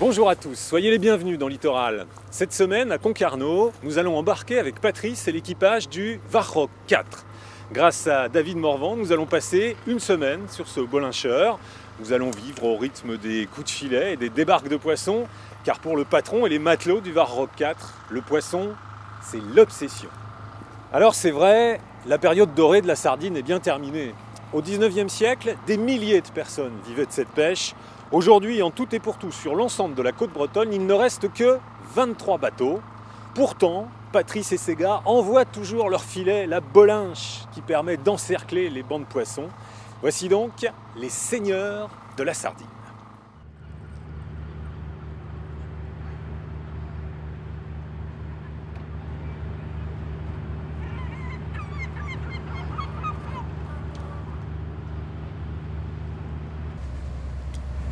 Bonjour à tous, soyez les bienvenus dans Littoral. Cette semaine, à Concarneau, nous allons embarquer avec Patrice et l'équipage du Varrock 4. Grâce à David Morvan, nous allons passer une semaine sur ce bolincheur. Nous allons vivre au rythme des coups de filet et des débarques de poissons, car pour le patron et les matelots du Varrock 4, le poisson, c'est l'obsession. Alors c'est vrai, la période dorée de la sardine est bien terminée. Au 19e siècle, des milliers de personnes vivaient de cette pêche. Aujourd'hui, en tout et pour tout, sur l'ensemble de la côte bretonne, il ne reste que 23 bateaux. Pourtant, Patrice et ses gars envoient toujours leur filet, la bolinche, qui permet d'encercler les bancs de poissons. Voici donc les seigneurs de la sardine.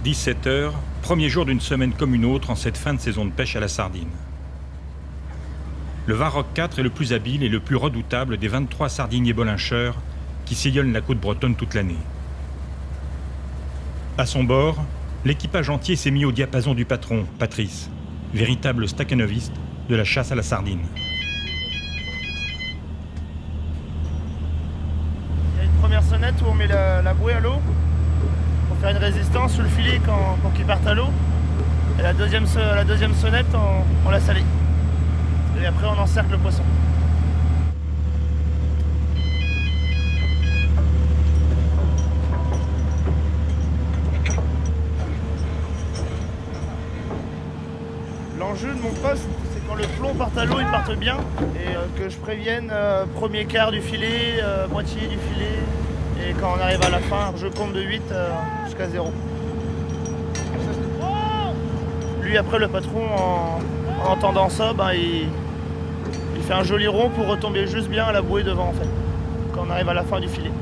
« 17h, premier jour d'une semaine comme une autre en cette fin de saison de pêche à la sardine. Le Varrock 4 est le plus habile et le plus redoutable des 23 sardiniers bolincheurs qui sillonnent la côte bretonne toute l'année. À son bord, l'équipage entier s'est mis au diapason du patron, Patrice, véritable stakhanoviste de la chasse à la sardine. Il y a une première sonnette où on met la bouée à l'eau pour faire une résistance sous le filet pour qu'il parte à l'eau. Et la deuxième sonnette, on la salit. Et après, on encercle le poisson. L'enjeu de mon poste, c'est quand le plomb part à l'eau, il parte bien. Et que je prévienne premier quart du filet, moitié du filet. Et quand on arrive à la fin, je compte de 8 jusqu'à 0. Lui, après, le patron, en entendant ça, il fait un joli rond pour retomber juste bien à la bouée devant, en fait, quand on arrive à la fin du filet.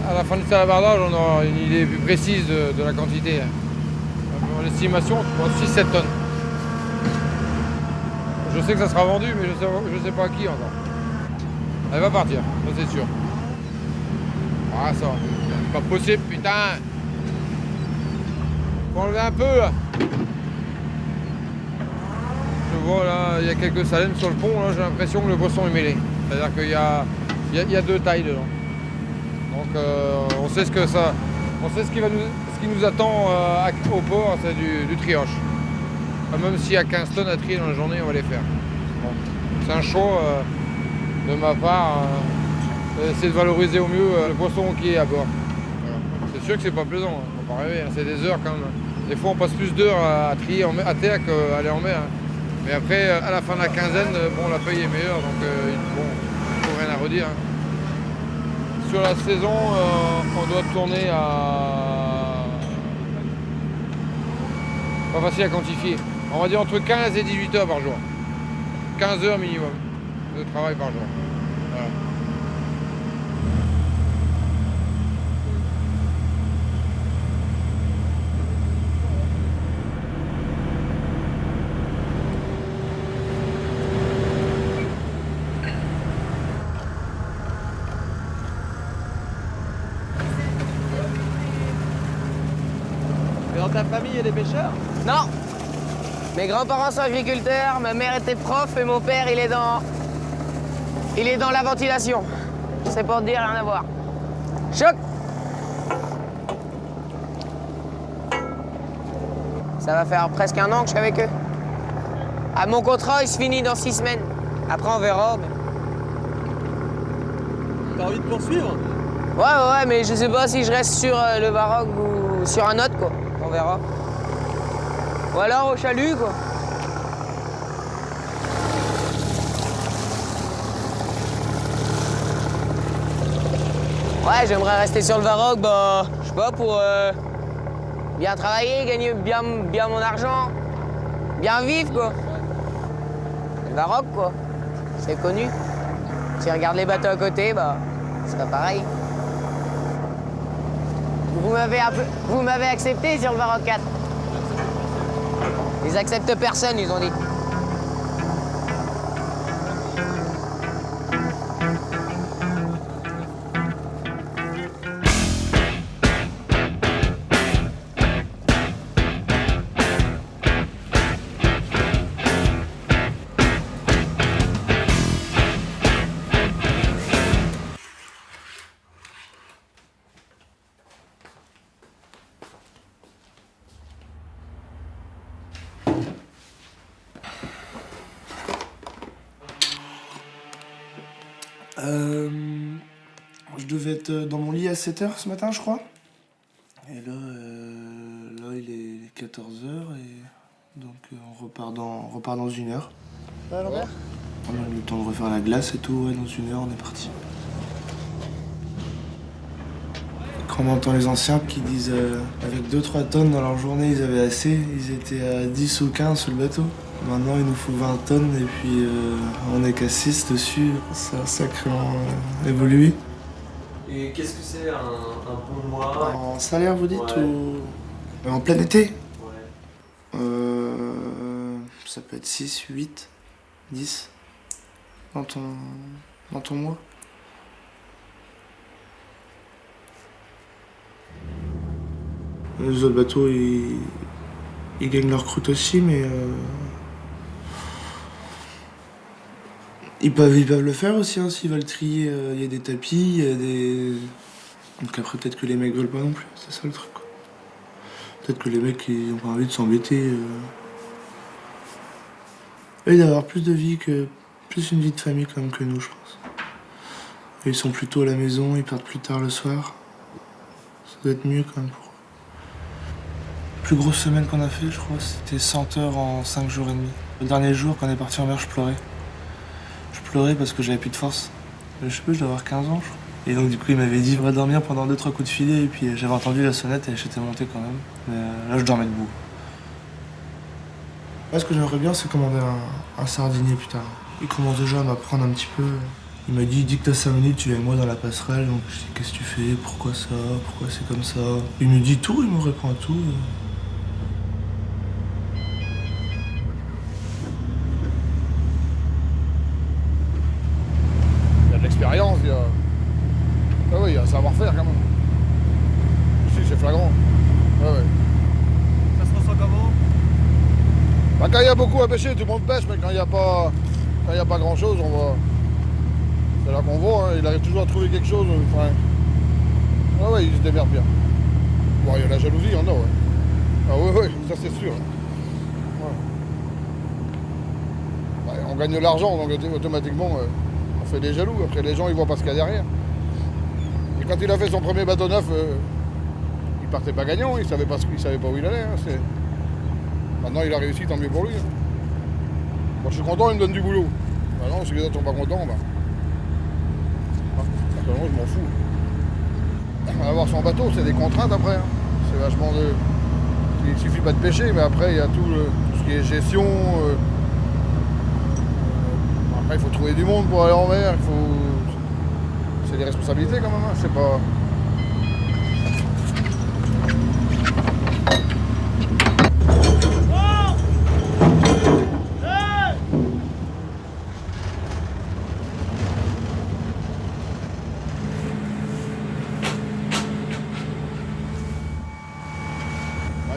À la fin du salabardage, on aura une idée plus précise de la quantité. L'estimation, 6-7 tonnes. Je sais que ça sera vendu, mais je sais pas à qui encore. Elle va partir, ça c'est sûr. Ah ça, c'est pas possible, putain. Faut enlever un peu là. Je vois là, il y a quelques salènes sur le pont, là, j'ai l'impression que le poisson est mêlé. C'est-à-dire qu'il y a deux tailles dedans. Donc on sait ce qui nous attend au port, c'est du trioche. Même s'il y a 15 tonnes à trier dans la journée, on va les faire. Bon. C'est un choix de ma part, d'essayer de valoriser au mieux le poisson qui est à bord. Voilà. C'est sûr que c'est pas plaisant, hein. Faut pas rêver, hein. C'est des heures quand même. Des fois on passe plus d'heures à trier à terre qu'à aller en mer. Hein. Mais après, à la fin de la quinzaine, la paye est meilleure, donc il faut rien à redire. Hein. Sur la saison, on doit tourner à... Pas facile à quantifier. On va dire entre 15 et 18 heures par jour. 15 heures minimum de travail par jour. Voilà. Dans ta famille, il y a des pêcheurs? Non. Mes grands-parents sont agriculteurs, ma mère était prof et mon père, il est dans la ventilation. C'est pour te dire, rien à voir. Choc! Ça va faire presque 1 an que je suis avec eux. Ah, mon contrat, il se finit dans 6 semaines. Après, on verra. Mais... T'as envie de poursuivre? Ouais, mais je sais pas si je reste sur le Varrock ou sur un autre, quoi. On verra. Ou alors au chalut, quoi. Ouais, j'aimerais rester sur le Varrock, bah, je sais pas, pour bien travailler, gagner bien mon argent, bien vivre, quoi. Le Varrock, quoi, c'est connu. Si tu regardes les bateaux à côté, bah, c'est pas pareil. Vous m'avez accepté sur le Varrock 4. Ils acceptent personne, ils ont dit. Je devais être dans mon lit à 7h ce matin, je crois. Et là, il est 14h et donc on repart dans 1 heure. Ça va, Lambert? On a eu le temps de refaire la glace et tout, ouais, dans 1 heure on est parti. Quand on entend les anciens qui disent avec 2-3 tonnes dans leur journée ils avaient assez, ils étaient à 10 ou 15 sur le bateau. Maintenant il nous faut 20 tonnes et puis on est qu'à 6 dessus, ça a sacrément évolué. Et qu'est-ce que c'est un bon mois? En salaire vous dites Ouais. ou en plein été? Ouais. Ça peut être 6, 8, 10 dans ton mois. Les autres bateaux, ils gagnent leur croûte aussi, mais ils peuvent le faire aussi, hein, s'ils veulent trier. Il y a des tapis, il y a des... Donc après, peut-être que les mecs veulent pas non plus, c'est ça le truc, quoi. Peut-être que les mecs, ils ont pas envie de s'embêter. Eux, ils doivent avoir plus de vie plus une vie de famille quand même que nous, je pense. Et ils sont plus tôt à la maison, ils partent plus tard le soir. Ça doit être mieux quand même pour eux. La plus grosse semaine qu'on a fait, je crois, c'était 100 heures en 5 jours et demi. Le dernier jour, quand on est parti en mer, je pleurais. Je pleurais parce que j'avais plus de force. Je sais pas, je dois avoir 15 ans, je crois. Et donc du coup, il m'avait dit, on va dormir pendant 2-3 coups de filet, et puis j'avais entendu la sonnette et j'étais monté quand même. Mais là, je dormais debout. Moi, ce que j'aimerais bien, c'est commander un sardinier plus tard. Il commence déjà à m'apprendre un petit peu. Il m'a dit, que t'as 5 minutes, tu viens avec moi dans la passerelle. Donc je dis, qu'est-ce que tu fais? Pourquoi ça? Pourquoi c'est comme ça? Il me dit tout, il me répond à tout. Il y a de l'expérience, il y a... Ah oui, il y a un savoir-faire quand même. Si, c'est flagrant. Ouais, ouais. Ça se ressent comment? Bah, quand il y a beaucoup à pêcher, tout le monde pêche, mais quand il n'y a pas grand-chose, on va... C'est là qu'on voit, hein, il arrive toujours à trouver quelque chose. Enfin... Ah ouais, il se démerde bien. Bon, il y a la jalousie, il y en a, ouais. Ah ouais, ça c'est sûr. Ouais. Bah, on gagne de l'argent, donc automatiquement, on fait des jaloux. Après, les gens, ils voient pas ce qu'il y a derrière. Et quand il a fait son premier bateau neuf, il partait pas gagnant, il savait pas où il allait. Hein, Maintenant, il a réussi, tant mieux pour lui. Hein. Moi, je suis content, il me donne du boulot. Bah non, si les autres sont pas contents, bah... Personnellement, je m'en fous. Avoir son bateau, c'est des contraintes après. Hein. C'est vachement de... Il suffit pas de pêcher, mais après, il y a tout ce qui est gestion. Après, il faut trouver du monde pour aller en mer. C'est des responsabilités quand même. Hein. C'est pas...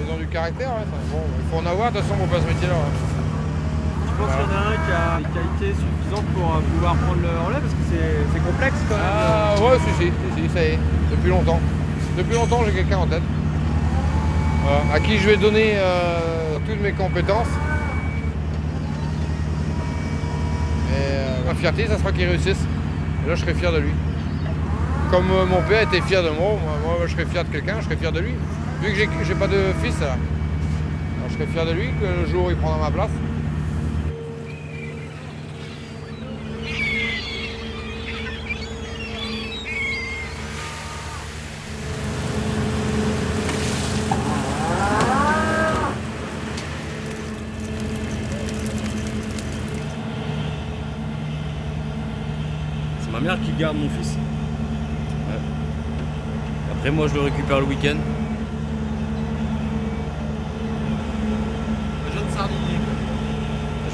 Ils ont du caractère, ouais. Bon, il faut en avoir de toute façon pour faire ce métier-là. Ouais. Tu penses qu'il y en a un qui a les qualités suffisantes pour pouvoir prendre le relais? Parce que c'est complexe quand même. Ah ouais, si, ça y est, depuis longtemps. Depuis longtemps, j'ai quelqu'un en tête. Voilà. À qui je vais donner toutes mes compétences. Et ma fierté, ça sera qu'il réussisse. Et là, je serai fier de lui. Comme mon père était fier de moi, moi je serais fier de quelqu'un, je serais fier de lui. Vu que j'ai pas de fils, alors je serais fier de lui, que le jour où il prendra ma place. mère qui garde mon fils. Ouais. Après, moi, je le récupère le week-end. Un jeune sardinier.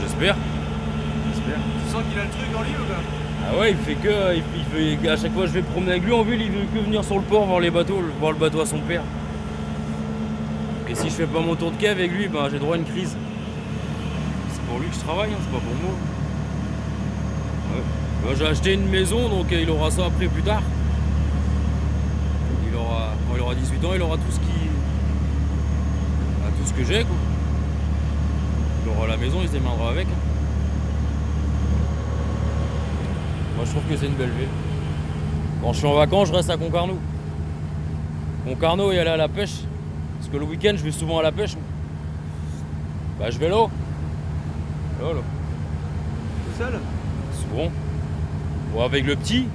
J'espère. Tu sens qu'il a le truc en lui ou pas? Ah ouais, il fait que... à chaque fois que je vais promener avec lui en ville, il veut que venir sur le port voir les bateaux, voir le bateau à son père. Et si je fais pas mon tour de quai avec lui, ben, j'ai droit à une crise. C'est pour lui que je travaille, hein, c'est pas pour moi. Ouais. Ben, j'ai acheté une maison, donc il aura ça après plus tard. Quand il aura 18 ans, il aura tout ce que j'ai, quoi. Il aura la maison, il se démerdera avec. Hein. Moi je trouve que c'est une belle ville. Quand je suis en vacances, je reste à Concarneau. Concarneau et aller à la pêche. Parce que le week-end, je vais souvent à la pêche. Bah je vais là. Là. Tout seul? Souvent. Bon, avec le petit,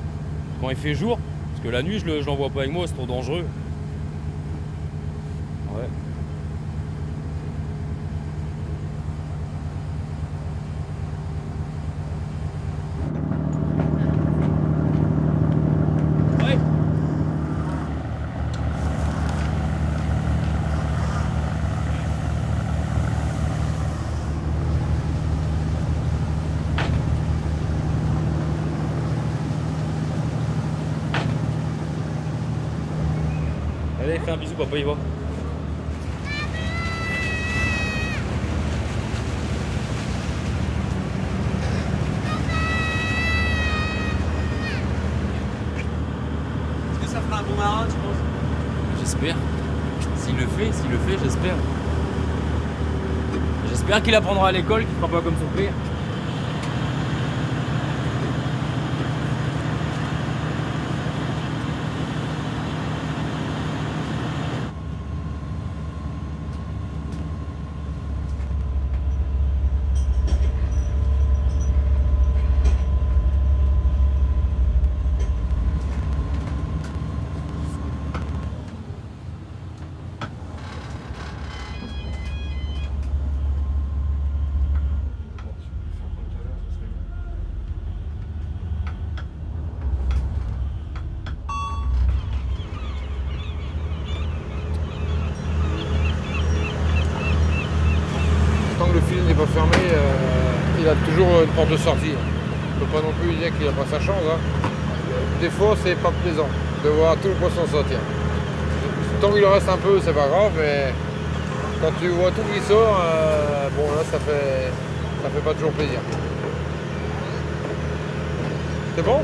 quand il fait jour. Parce que la nuit, je l'envoie pas avec moi, c'est trop dangereux. Ouais. Allez, fais un bisou, papa, il va. Est-ce que ça fera un bon marin, tu penses? J'espère. S'il le fait, j'espère. J'espère qu'il apprendra à l'école, qu'il fera pas comme son père. Tant que le filet n'est pas fermé, il a toujours une porte de sortie. On ne peut pas non plus dire qu'il n'a pas sa chance. Hein. Des fois, c'est pas plaisant de voir tout le poisson sortir. Tant qu'il en reste un peu, c'est pas grave, mais quand tu vois tout qui sort, bon là, ça fait pas toujours plaisir. C'est bon?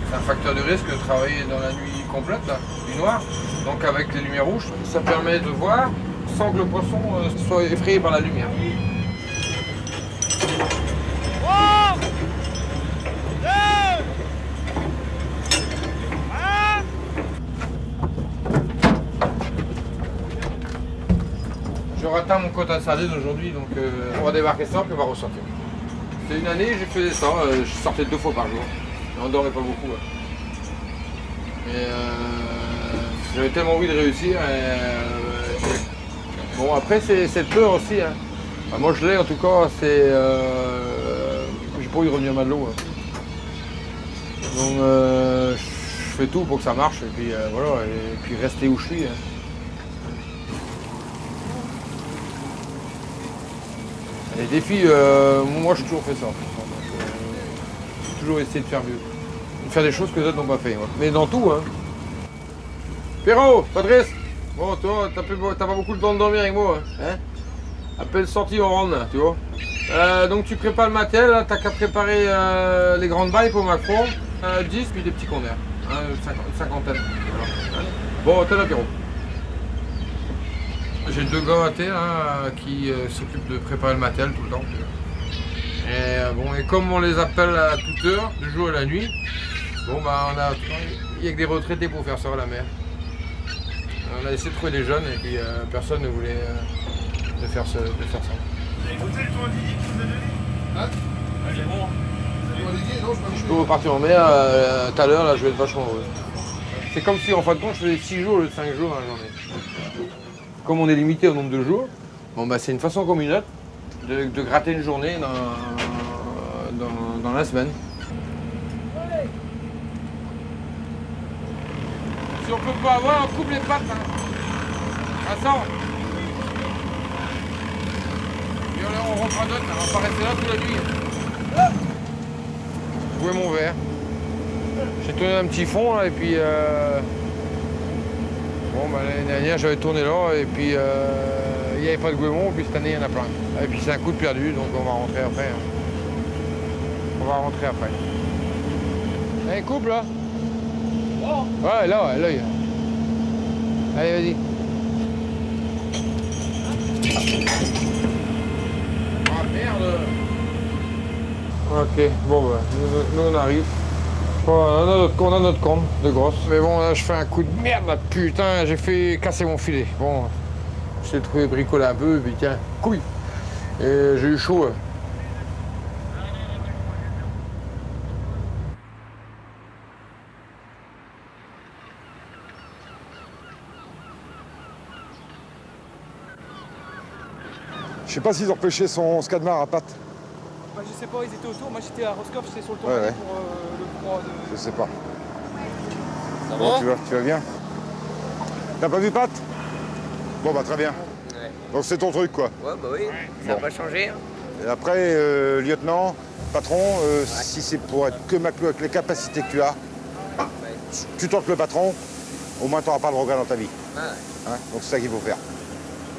C'est un facteur de risque de travailler dans la nuit complète, là, du noir. Donc avec les lumières rouges, ça permet de voir sans que le poisson soit effrayé par la lumière. J'aurai atteint mon quota de sardines aujourd'hui, donc on va débarquer ça puis on va ressortir. C'est une année, j'ai fait ça, je sortais 2 fois par jour. On dormait pas beaucoup. Ouais. Et j'avais tellement envie de réussir. Bon, après, c'est cette peur aussi. Hein. Enfin, moi, je l'ai en tout cas. C'est. J'ai pas envie de revenir mal de l'eau. Hein. Donc, je fais tout pour que ça marche. Et puis, voilà. Et puis, rester où je suis. Hein. Les défis, moi, j'ai toujours fait ça. J'ai toujours essayé de faire mieux. De faire des choses que les autres n'ont pas fait. Ouais. Mais dans tout, hein. Pierrot, Patrice, bon, toi, t'as pas beaucoup le temps de dormir avec moi, hein? Appel sortie, on rentre, là, tu vois. Donc tu prépares le matériel, là, t'as qu'à préparer les grandes bailles pour Macron, 10, puis des petits connerts, une cinquantaine. Voilà. Bon, t'es là, Pierrot. J'ai 2 gars à terre là, qui s'occupent de préparer le matériel tout le temps. Et, bon, et comme on les appelle à toute heure, le jour et la nuit, bon, bah, il n'y a que des retraités pour faire ça à la mer. On a essayé de trouver des jeunes et puis personne ne voulait de faire ça. Vous avez écouté le tour d'Idi qui vous a donné? Hein? C'est bon. Je peux repartir en mer tout à l'heure, là je vais être vachement heureux. C'est comme si en fin de compte je faisais 6 jours au lieu de 5 jours dans la journée. Comme on est limité au nombre de jours, bon bah c'est une façon comme une autre de gratter une journée dans la semaine. Si on peut pas avoir, on coupe les pattes. Hein. Vincent. Et on reprend d'autres, on va pas rester là toute la nuit. Où est mon verre? J'ai tourné un petit fond là, et puis bon bah l'année dernière j'avais tourné là et puis il n'y avait pas de goémon, puis cette année il y en a plein. Et puis c'est un coup de perdu, donc on va rentrer après. Hein. On va rentrer après. Allez, coupe là. Oh. Ouais, là, ouais, l'œil. Allez, vas-y. Ah merde. Ok, bon bah, nous on arrive. Bon, on a notre compte de grosse. Mais bon, là je fais un coup de merde là, putain, j'ai fait casser mon filet. Bon, j'ai trouvé bricoler un peu, et puis tiens, couille. Et j'ai eu chaud. Je sais pas s'ils ont pêché son scadmar à pattes. Bah, je sais pas, ils étaient autour. Moi j'étais à Roscoff, j'étais sur le tour Ouais. pour le froid de. Je sais pas. Ça Bon, va tu vas bien? T'as pas vu Pat? Bon bah très bien. Ouais. Donc c'est ton truc quoi. Ouais, bah oui, ça n'a Bon. pas changé. Hein. Et après, lieutenant, patron, si c'est pour être que Maclou avec les capacités que tu as, tu tentes le patron, au moins tu n'auras pas de regret dans ta vie. Ouais. Hein, donc c'est ça qu'il faut faire.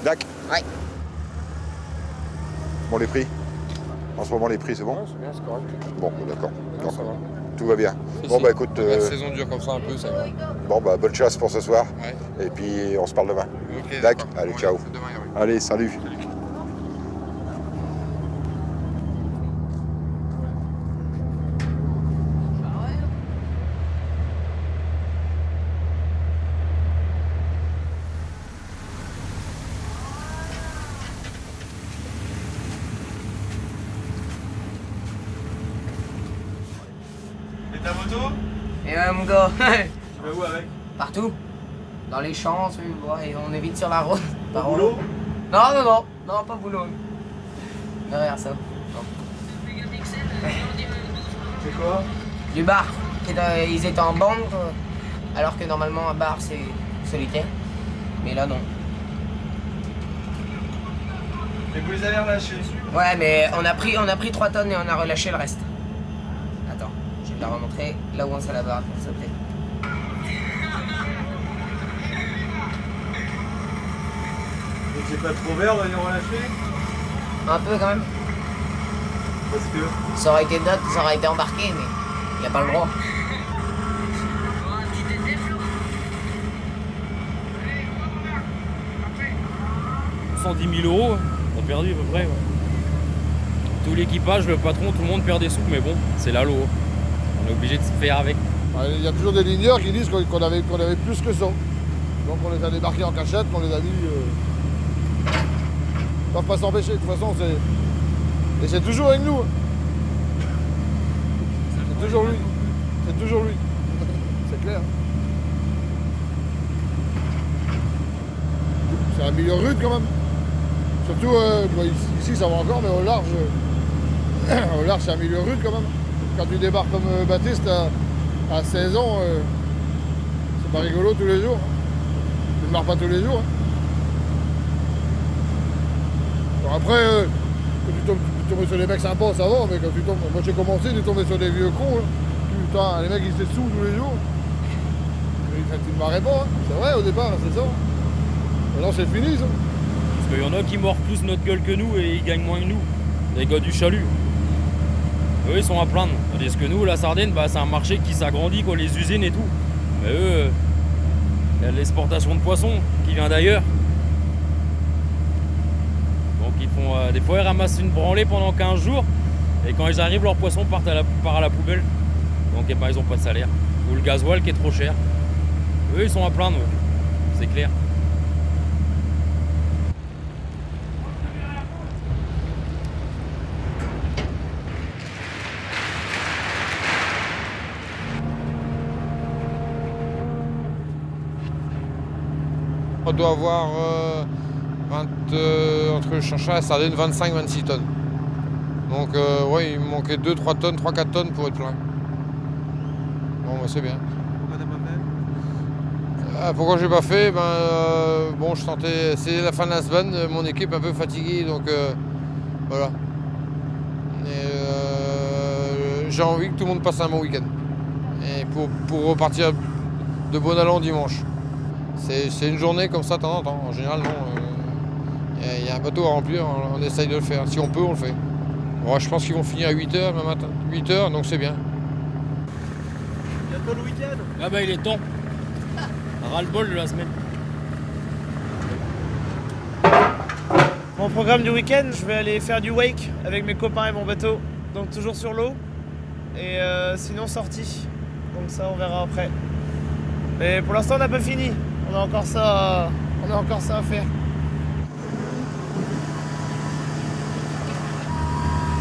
Dac? Ouais. Bon, les prix? En ce moment, les prix, c'est bon? Ouais, c'est bien, c'est correct. Bon, d'accord. Non, ça va. Tout va bien. Si, Bon, si. bah écoute, La saison dure comme ça un peu, ça va. bon, bah bonne chasse pour ce soir. Ouais. Et puis, on se parle demain. Ok, Dac? d'accord. Allez, Bon, ciao. c'est demain, oui. Allez, salut. Et ta moto? Et mon gars, Tu vas où avec? partout. Dans les champs, tu vois, et on est vite sur la route. Au boulot? Non, pas boulot. Derrière ça. C'est quoi? Du bar. Ils étaient en bande, quoi. Alors que normalement un bar c'est solitaire. Mais là non. Et vous les avez relâchés? Ouais, mais on a pris 3 tonnes et on a relâché le reste. Attends, je vais te la remontrer là où on s'est la barre pour sauter. Donc c'est pas trop vert de les relâcher? Un peu quand même. Parce que. Ça aurait été d'autres, ça aurait été embarqué, mais il n'y a pas le droit. 110 000 euros, on a perdu à peu près. Ouais. Tout l'équipage, le patron, tout le monde perd des sous, mais bon, c'est la loi. On est obligé de se faire avec. Il y a toujours des ligneurs qui disent qu'on avait plus que ça. Donc on les a débarqués en cachette, on les a mis. Ils ne peuvent pas s'empêcher, de toute façon, c'est. Et c'est toujours avec nous. Hein. C'est toujours lui. C'est toujours lui. C'est clair. C'est un milieu rude quand même. Surtout, ici ça va encore, mais au large, c'est un milieu rude quand même. Quand tu débarques comme Baptiste à 16 ans, c'est pas rigolo tous les jours. Tu ne marres pas tous les jours. Hein. Bon, après, quand tu tombes sur des mecs sympas, ça va, mais quand tu tombes. Moi j'ai commencé, tu tombais sur des vieux cons. Hein. Putain, les mecs ils étaient sous tous les jours. Tu ne marrais pas, hein. C'est vrai au départ, c'est ça. Maintenant c'est fini ça. Parce qu'il y en a qui mordent plus notre gueule que nous et ils gagnent moins que nous. Les gars du chalut. Eux, ils sont à plaindre. Tandis que nous, la Sardaigne, bah, c'est un marché qui s'agrandit, quoi, les usines et tout. Mais eux, il y a l'exportation de poissons qui vient d'ailleurs. Donc ils font, des fois, ils ramassent une branlée pendant 15 jours. Et quand ils arrivent, leurs poissons partent à la poubelle. Donc eh ben, ils n'ont pas de salaire. Ou le gasoil qui est trop cher. Eux, ils sont à plaindre, ouais. C'est clair. On doit avoir entre Chanchat et Sardaigne 25-26 tonnes. Donc ouais, il me manquait 2-3 tonnes, 3-4 tonnes pour être plein. Bon, bah, c'est bien. Pourquoi t'as pas fait? Pourquoi j'ai pas fait? Bon, je sentais, c'est la fin de la semaine, mon équipe un peu fatiguée, donc voilà. Et j'ai envie que tout le monde passe un bon week-end. Et pour repartir de bon allant dimanche. C'est une journée comme ça de temps en temps. En général, non. Il y a un bateau à remplir, on essaye de le faire. Si on peut, on le fait. Bon, je pense qu'ils vont finir à 8h demain matin. 8h, donc c'est bien. Bientôt le week-end. Ah bah il est temps. Ras-le-bol de la semaine. Mon programme du week-end, je vais aller faire du wake avec mes copains et mon bateau. Donc toujours sur l'eau. Et sinon sortie. Donc ça on verra après. Mais pour l'instant on n'a pas fini. On a encore ça à faire.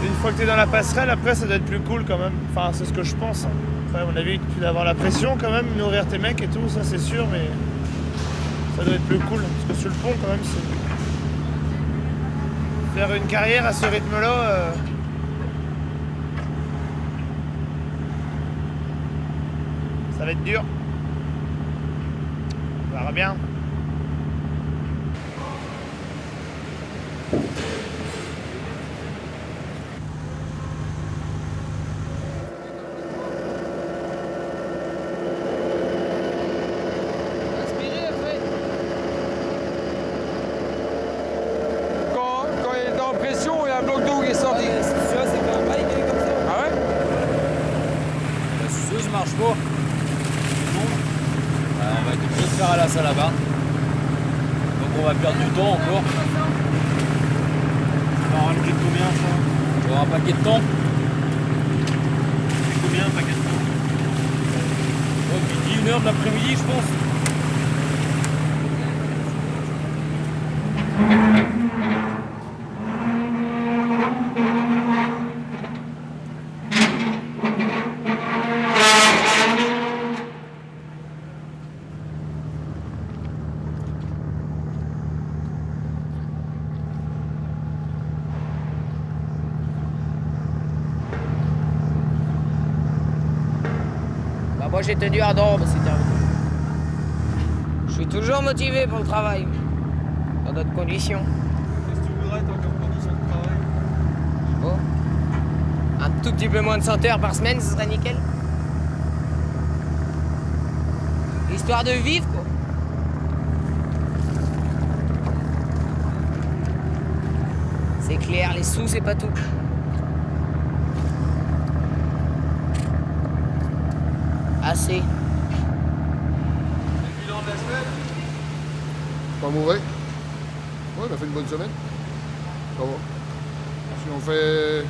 Une fois que tu es dans la passerelle, après ça doit être plus cool quand même. Enfin c'est ce que je pense. Après à mon avis tu dois avoir la pression quand même, nourrir tes mecs et tout, ça c'est sûr, mais ça doit être plus cool. Parce que sur le pont quand même c'est. Faire une carrière à ce rythme-là, ça va être dur. On verra bien. Marche pas. On va être obligé de faire à la salle là-bas. Donc on va perdre du temps encore. Ça va rajouter combien ça? On va avoir un paquet de temps. C'est combien un paquet de temps? Puis 1h de l'après-midi je pense. Moi j'ai tenu à dormir, c'est terminé. Je suis toujours motivé pour le travail, dans d'autres conditions. Qu'est-ce que tu voudrais toi comme condition de travail? Bon. Un tout petit peu moins de 100 heures par semaine, ce serait nickel. Histoire de vivre quoi. C'est clair, les sous c'est pas tout. Assez. Le bilan de la semaine? Pas mauvais. Ouais, on a fait une bonne semaine. Ça va. Si on fait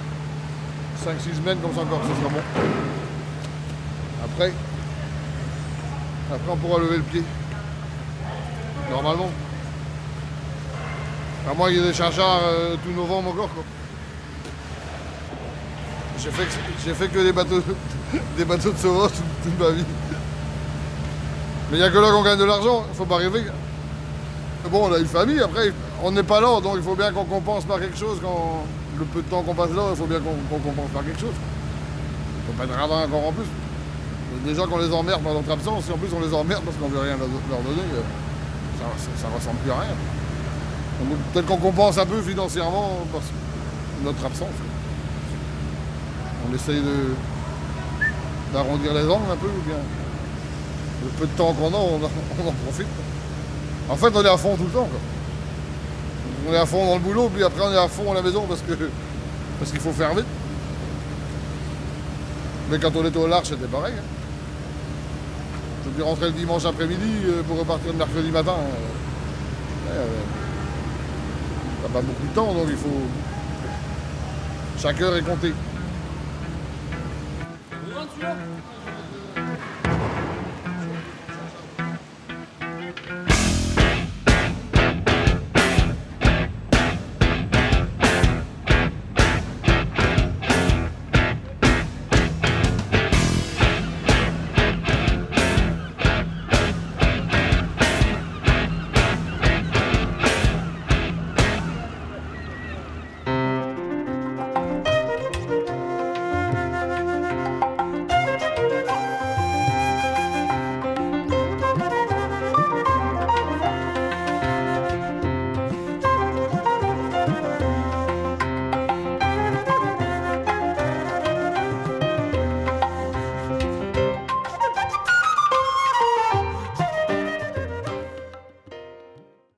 5-6 semaines comme ça encore, ça sera bon. Après on pourra lever le pied. Normalement. À moins qu'il y ait des chargeurs tout novembre encore, quoi. J'ai fait que des bateaux de sauvage toute ma vie. Mais il n'y a que là qu'on gagne de l'argent, il faut pas rêver. Bon, on a une famille, après, on n'est pas là, donc il faut bien qu'on compense par quelque chose. Quand le peu de temps qu'on passe là, il faut bien qu'on compense par quelque chose. Il ne faut pas être radin encore en plus. Déjà qu'on les emmerde pendant notre absence, et en plus on les emmerde parce qu'on ne veut rien leur donner, ça ne ressemble plus à rien. Donc peut-être qu'on compense un peu financièrement parce que notre absence. On essaye d'arrondir les angles un peu, ou bien le peu de temps qu'on a, on en profite. En fait, on est à fond tout le temps, quoi. On est à fond dans le boulot, puis après on est à fond à la maison parce qu'il faut faire vite. Mais quand on était au large, c'était pareil. Hein. Je suis rentré le dimanche après-midi pour repartir le mercredi matin. T'as pas beaucoup de temps, donc il faut... Chaque heure est comptée. Celui-là